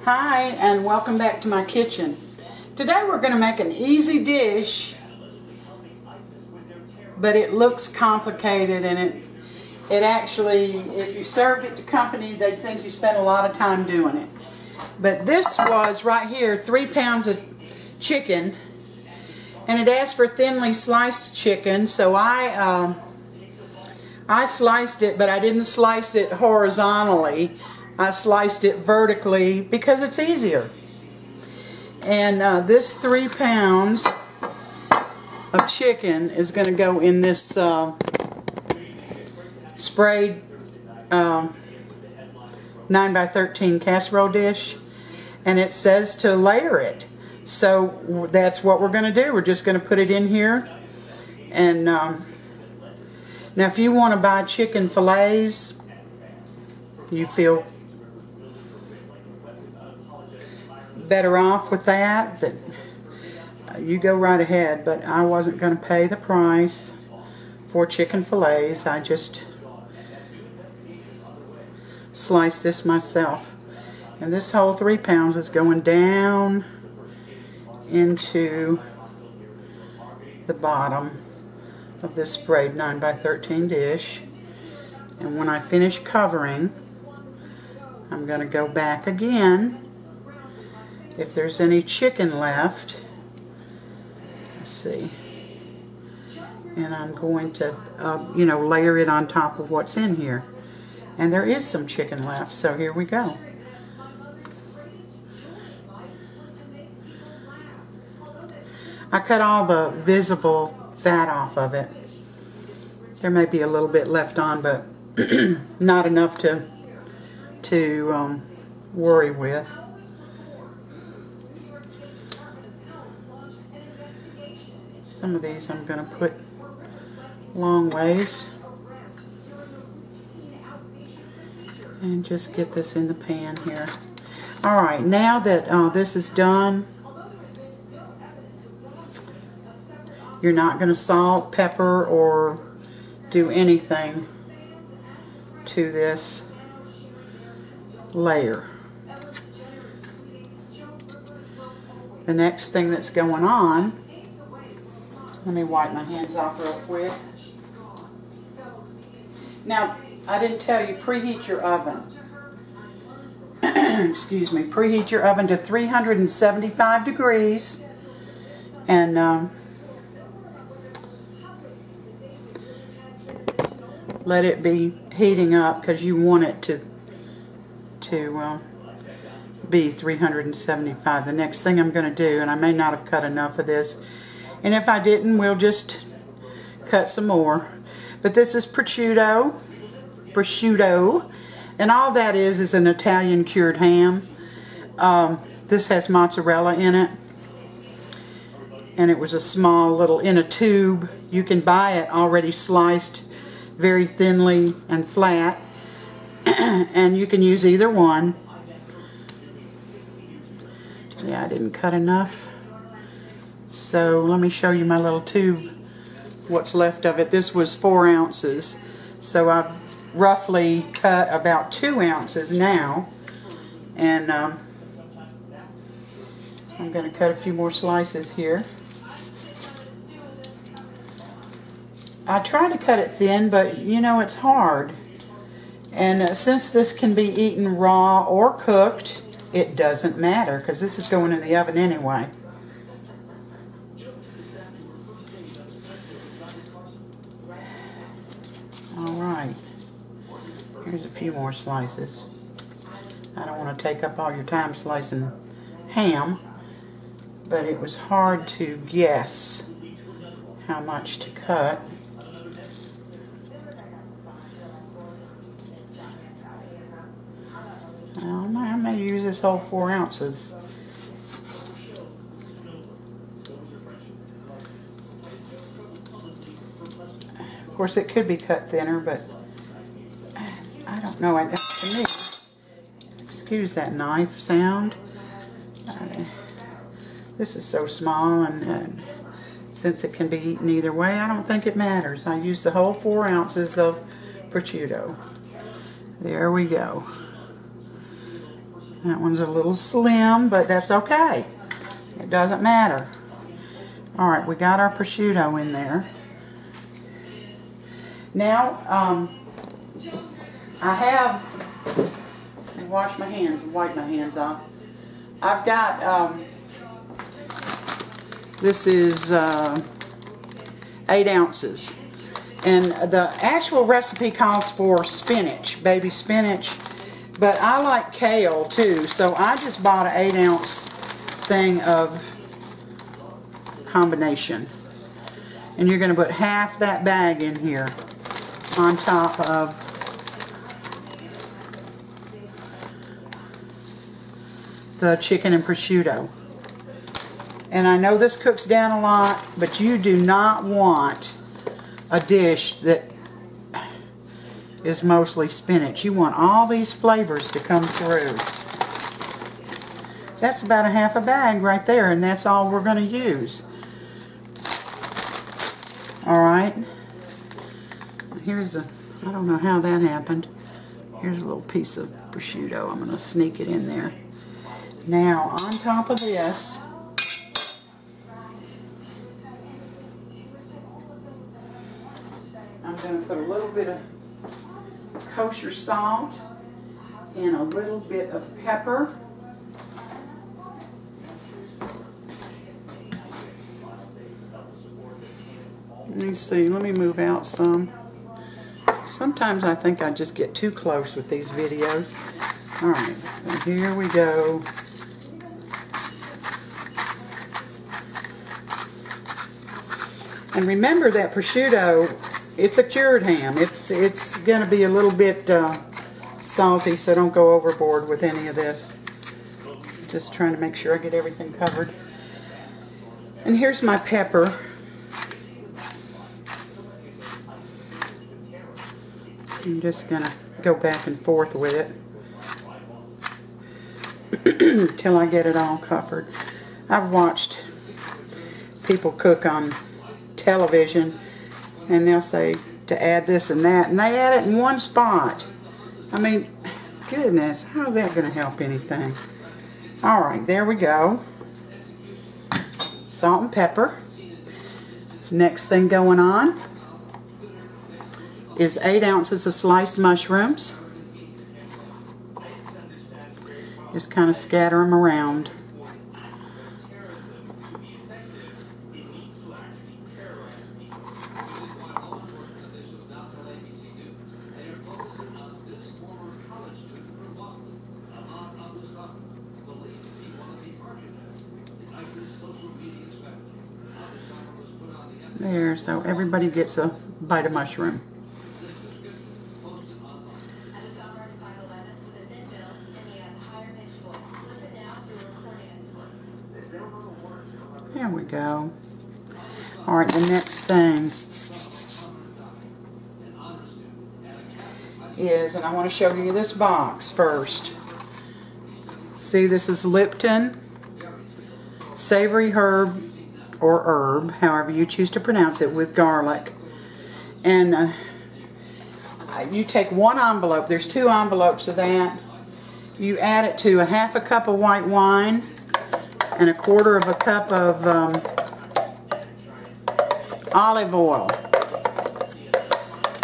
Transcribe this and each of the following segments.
Hi, and welcome back to my kitchen. Today we're going to make an easy dish, but it looks complicated, and it actually, if you served it to company, they'd think you spent a lot of time doing it. But this was right here, 3 pounds of chicken, and it asked for thinly sliced chicken, so I sliced it, but I didn't slice it horizontally. I sliced it vertically because it's easier. And this 3 pounds of chicken is going to go in this sprayed 9x13 casserole dish, and it says to layer it. So that's what we're going to do. We're just going to put it in here. And now if you want to buy chicken fillets, you feel better off with that, but you go right ahead. But I wasn't going to pay the price for chicken fillets. I just sliced this myself, and this whole 3 pounds is going down into the bottom of this sprayed 9x13 dish. And when I finish covering, I'm going to go back again. If there's any chicken left, let's see, and I'm going to, layer it on top of what's in here. And there is some chicken left, so here we go. I cut all the visible fat off of it. There may be a little bit left on, but not enough to worry with. Some of these I'm going to put long ways, and just get this in the pan here. Alright, now that this is done, you're not going to salt, pepper, or do anything to this layer. The next thing that's going on, let me wipe my hands off real quick. Now, I didn't tell you, preheat your oven. Excuse me. Preheat your oven to 375 degrees. And let it be heating up, because you want it to be 375. The next thing I'm going to do, and I may not have cut enough of this, and if I didn't, we'll just cut some more. But this is prosciutto, and all that is an Italian cured ham. This has mozzarella in it, and it was a small little, in a tube. You can buy it already sliced very thinly and flat, and you can use either one. Yeah, I didn't cut enough. So let me show you my little tube, what's left of it. This was 4 ounces, so I've roughly cut about 2 ounces now, and I'm going to cut a few more slices here. I try to cut it thin, but it's hard, and since this can be eaten raw or cooked, it doesn't matter, because this is going in the oven anyway. Alright, here's a few more slices. I don't want to take up all your time slicing ham, but it was hard to guess how much to cut. I may use this whole 4 ounces. Of course, it could be cut thinner, but I don't know. To me, excuse that knife sound. This is so small, and since it can be eaten either way, I don't think it matters. I use the whole 4 ounces of prosciutto. There we go. That one's a little slim, but that's okay. It doesn't matter. All right, we got our prosciutto in there. Now, I have, let me wash my hands and wipe my hands off. I've got, this is 8 ounces. And the actual recipe calls for spinach, baby spinach. But I like kale too, so I just bought an 8 ounce thing of combination. And you're going to put half that bag in here on top of the chicken and prosciutto. And I know this cooks down a lot, but you do not want a dish that is mostly spinach. You want all these flavors to come through. That's about a half a bag right there, and that's all we're going to use. Alright. Here's a, I don't know how that happened. Here's a little piece of prosciutto. I'm going to sneak it in there. Now, on top of this, I'm going to put a little bit of kosher salt and a little bit of pepper. Let me see, let me move out some. Sometimes I think I just get too close with these videos. Alright, so here we go. And remember that prosciutto, it's a cured ham. It's going to be a little bit salty, so don't go overboard with any of this. Just trying to make sure I get everything covered. And here's my pepper. I'm just going to go back and forth with it until I get it all covered. I've watched people cook on television, and they'll say to add this and that, and they add it in one spot. I mean, goodness, how's that going to help anything? Alright, there we go. Salt and pepper. Next thing going on is 8 ounces of sliced mushrooms. Just kind of scatter them around. There, so everybody gets a bite of mushroom. There we go. Alright, the next thing is, and I want to show you this box first. See, this is Lipton Savory herb, or herb, however you choose to pronounce it, with garlic. And you take one envelope, there's 2 envelopes of that. You add it to a half a cup of white wine and a quarter of a cup of olive oil.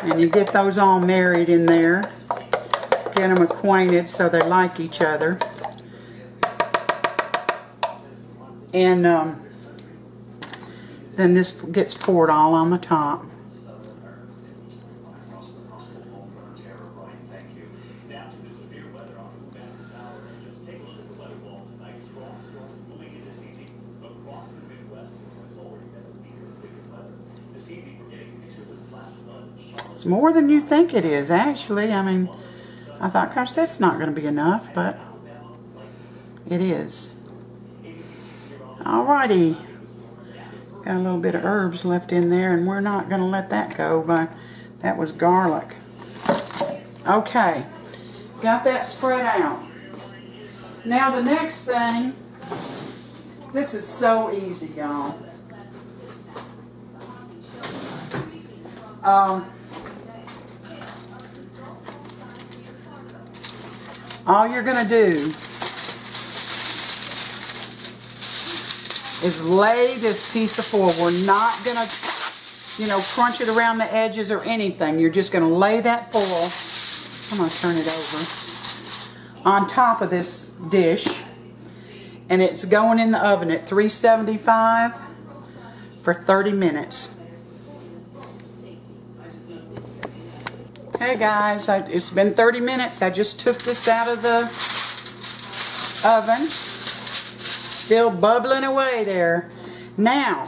And you get those all married in there. Get them acquainted so they like each other. And then this gets poured all on the top. It's more than you think it is, actually. I mean, I thought, gosh, that's not going to be enough, but it is. Alrighty. Got a little bit of herbs left in there, and we're not going to let that go, but that was garlic. Okay. Got that spread out. Now the next thing, this is so easy, y'all. All you're going to do is lay this piece of foil. We're not going to, you know, crunch it around the edges or anything. You're just going to lay that foil, I'm going to turn it over, on top of this dish. And it's going in the oven at 375 for 30 minutes. Hey guys, it's been 30 minutes. I just took this out of the oven. Still bubbling away there. Now,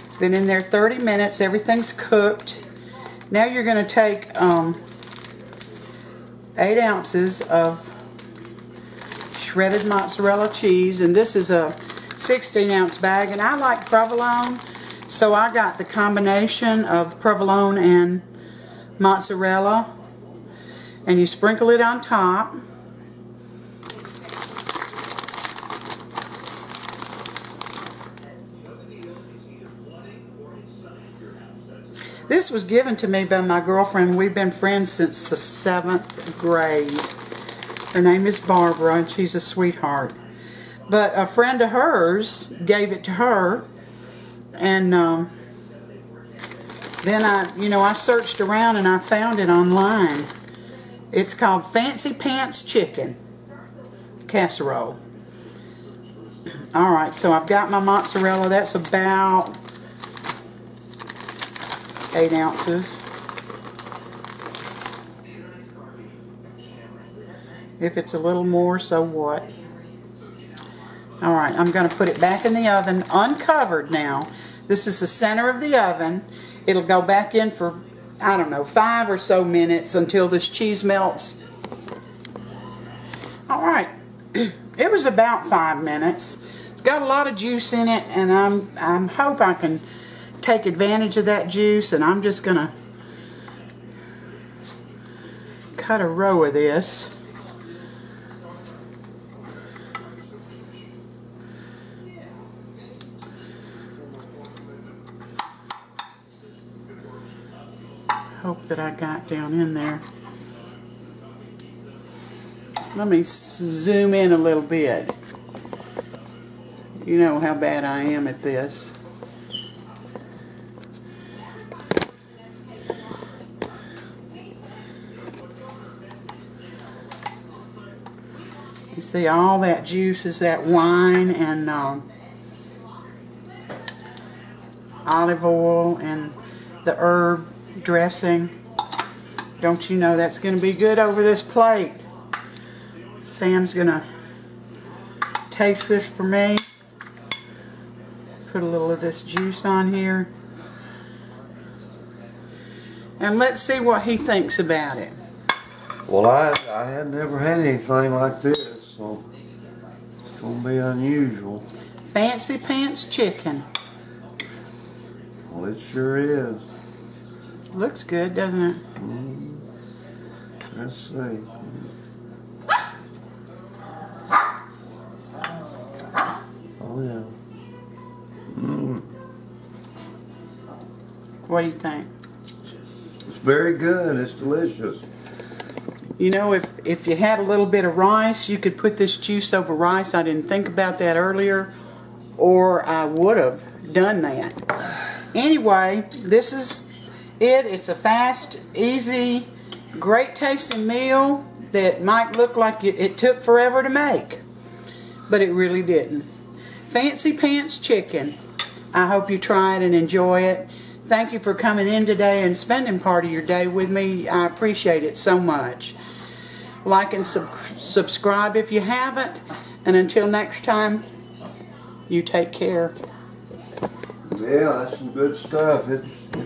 it's been in there 30 minutes. Everything's cooked. Now you're going to take 8 ounces of shredded mozzarella cheese, and this is a 16-ounce bag, and I like provolone, so I got the combination of provolone and mozzarella, and you sprinkle it on top. This was given to me by my girlfriend. We've been friends since the 7th grade. Her name is Barbara, and she's a sweetheart. But a friend of hers gave it to her, and then I searched around and I found it online. It's called Fancy Pants Chicken Casserole. Alright, so I've got my mozzarella. That's about 8 ounces. If it's a little more, so what? Alright, I'm going to put it back in the oven, uncovered now. This is the center of the oven. It'll go back in for, I don't know, 5 or so minutes until this cheese melts. Alright, it was about 5 minutes. It's got a lot of juice in it, and I hope I can take advantage of that juice, and I'm just going to cut a row of this. Hope that I got down in there. Let me zoom in a little bit. You know how bad I am at this. You see, all that juice is that wine and olive oil and the herb dressing. Don't you know that's going to be good over this plate? Sam's going to taste this for me. Put a little of this juice on here. And let's see what he thinks about it. Well, I had never had anything like this, so it's going to be unusual. Fancy Pants Chicken. Well, it sure is. Looks good, doesn't it? Let's see. Oh, yeah. What do you think? It's very good. It's delicious. You know, if you had a little bit of rice, you could put this juice over rice. I didn't think about that earlier, or I would have done that. Anyway, this is it. It's a fast, easy, great tasting meal that might look like it took forever to make, but it really didn't. Fancy Pants Chicken. I hope you try it and enjoy it. Thank you for coming in today and spending part of your day with me. I appreciate it so much. Like and subscribe if you haven't. And until next time, you take care. Yeah, that's some good stuff.